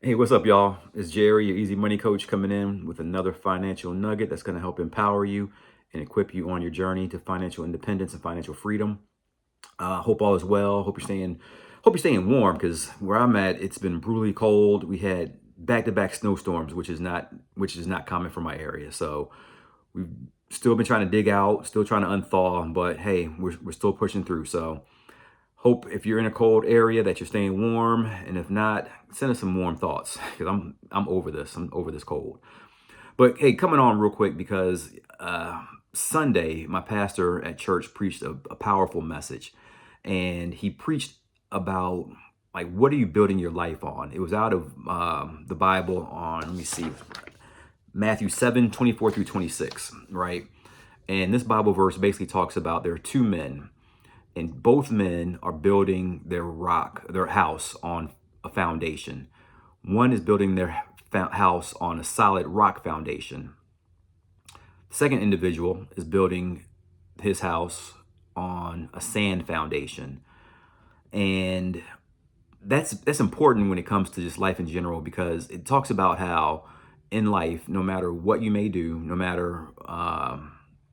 Hey, what's up, y'all? It's Jerry, your Easy Money Coach, coming in with another financial nugget that's going to help empower you and equip you on your journey to financial independence and financial freedom. Hope all is well. Hope you're staying warm because where I'm at, it's been brutally cold. We had back-to-back snowstorms, which is not common for my area. So we've still been trying to dig out, still trying to unthaw, but hey, we're still pushing through. So hope if you're in a cold area that you're staying warm, and if not, send us some warm thoughts because I'm over this. I'm over this cold. But hey, coming on real quick because Sunday my pastor at church preached a powerful message, and he preached about like what are you building your life on. It was out of the Bible on, let me see, Matthew 7:24 through 26, right? And this Bible verse basically talks about there are two men, and both men are building their house on a foundation. One is building their house on a solid rock foundation. The second individual is building his house on a sand foundation. And that's important when it comes to just life in general, because it talks about how in life, no matter what you may do, no matter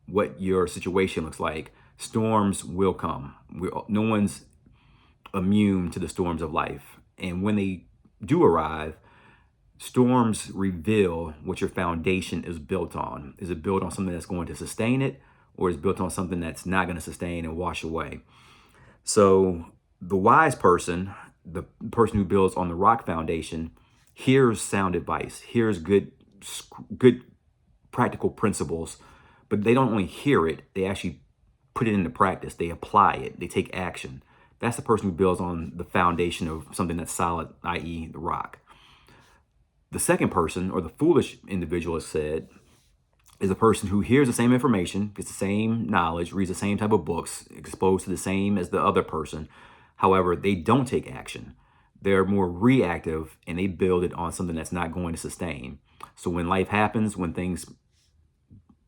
what your situation looks like, storms will come. No one's immune to the storms of life. And when they do arrive, storms reveal what your foundation is built on. Is it built on something that's going to sustain it, or is it built on something that's not going to sustain and wash away? So the wise person, the person who builds on the rock foundation, hears sound advice, hears good practical principles, but they don't only hear it, they actually put it into practice. They apply it, they take action. That's the person who builds on the foundation of something that's solid, i.e., the rock. The second person, or the foolish individual, is said, is a person who hears the same information, gets the same knowledge, reads the same type of books, exposed to the same as the other person. However, they don't take action. They're more reactive, and they build it on something that's not going to sustain. So when life happens, when things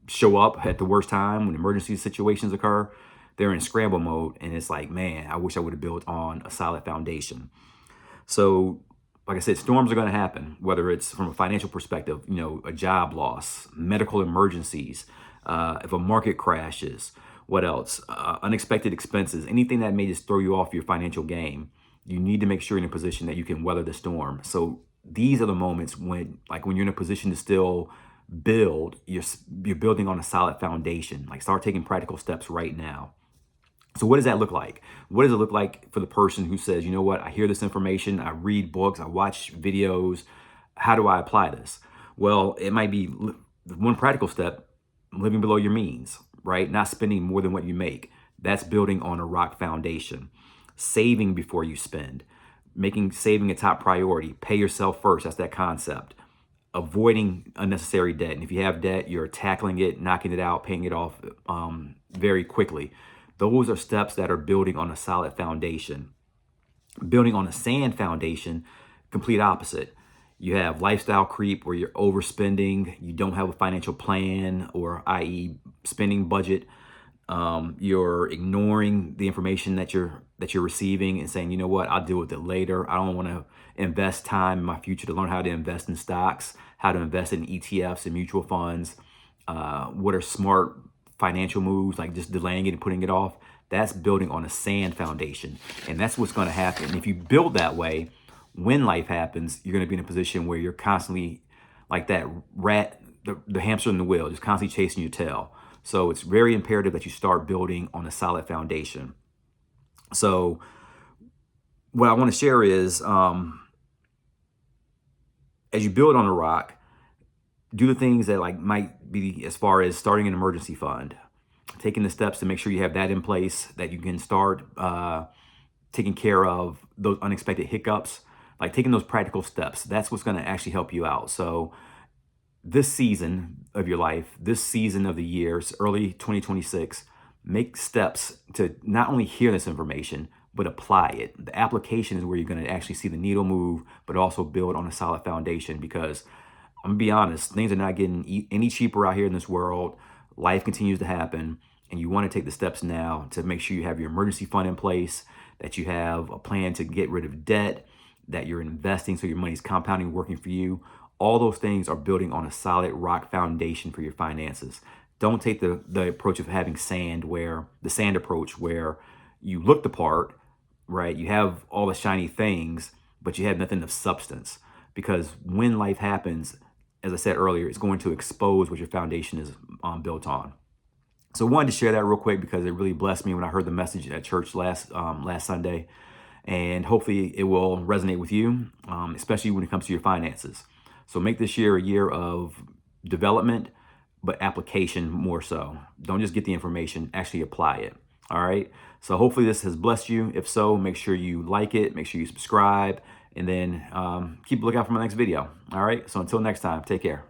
show up at the worst time, when emergency situations occur, they're in scramble mode, and it's like, man, I wish I would have built on a solid foundation. So, like I said, storms are going to happen, whether it's from a financial perspective, a job loss, medical emergencies, if a market crashes, what else? Unexpected expenses, anything that may just throw you off your financial game. You need to make sure you're in a position that you can weather the storm. So these are the moments when you're in a position to still build, you're building on a solid foundation. Like, start taking practical steps right now. So what does that look like? What does it look like for the person who says, you know what, I hear this information, I read books, I watch videos. How do I apply this? Well, it might be one practical step: living below your means, right? Not spending more than what you make. That's building on a rock foundation. Saving before you spend, making saving a top priority. Pay yourself first. That's that concept. Avoiding unnecessary debt. And if you have debt, you're tackling it, knocking it out, paying it off very quickly. Those are steps that are building on a solid foundation. Building on a sand foundation, complete opposite. You have lifestyle creep where you're overspending, you don't have a financial plan, or i.e. spending budget. You're ignoring the information that you're receiving and saying, you know what, I'll deal with it later. I don't want to invest time in my future to learn how to invest in stocks, how to invest in ETFs and mutual funds. What are smart financial moves, like just delaying it and putting it off? That's building on a sand foundation. And that's what's going to happen. And if you build that way, when life happens, you're going to be in a position where you're constantly like that rat, the hamster in the wheel, just constantly chasing your tail. So it's very imperative that you start building on a solid foundation. So what I want to share is, as you build on a rock, do the things that like might be, as far as starting an emergency fund, taking the steps to make sure you have that in place, that you can start taking care of those unexpected hiccups, like taking those practical steps. That's what's going to actually help you out. So this season of your life, this season of the year, it's early 2026, make steps to not only hear this information, but apply it. The application is where you're going to actually see the needle move, but also build on a solid foundation. Because I'm gonna be honest, things are not getting any cheaper out here in this world. Life continues to happen, and you want to take the steps now to make sure you have your emergency fund in place, that you have a plan to get rid of debt, that you're investing so your money's compounding, working for you. All those things are building on a solid rock foundation for your finances. Don't take the approach of having the sand approach where you look the part, right? You have all the shiny things, but you have nothing of substance. Because when life happens, as I said earlier, it's going to expose what your foundation is built on. So I wanted to share that real quick because it really blessed me when I heard the message at church last Sunday. And hopefully it will resonate with you, especially when it comes to your finances. So make this year a year of development, but application more so. Don't just get the information, actually apply it. All right. So hopefully this has blessed you. If so, make sure you like it, make sure you subscribe, and then keep a lookout for my next video. All right. So until next time, take care.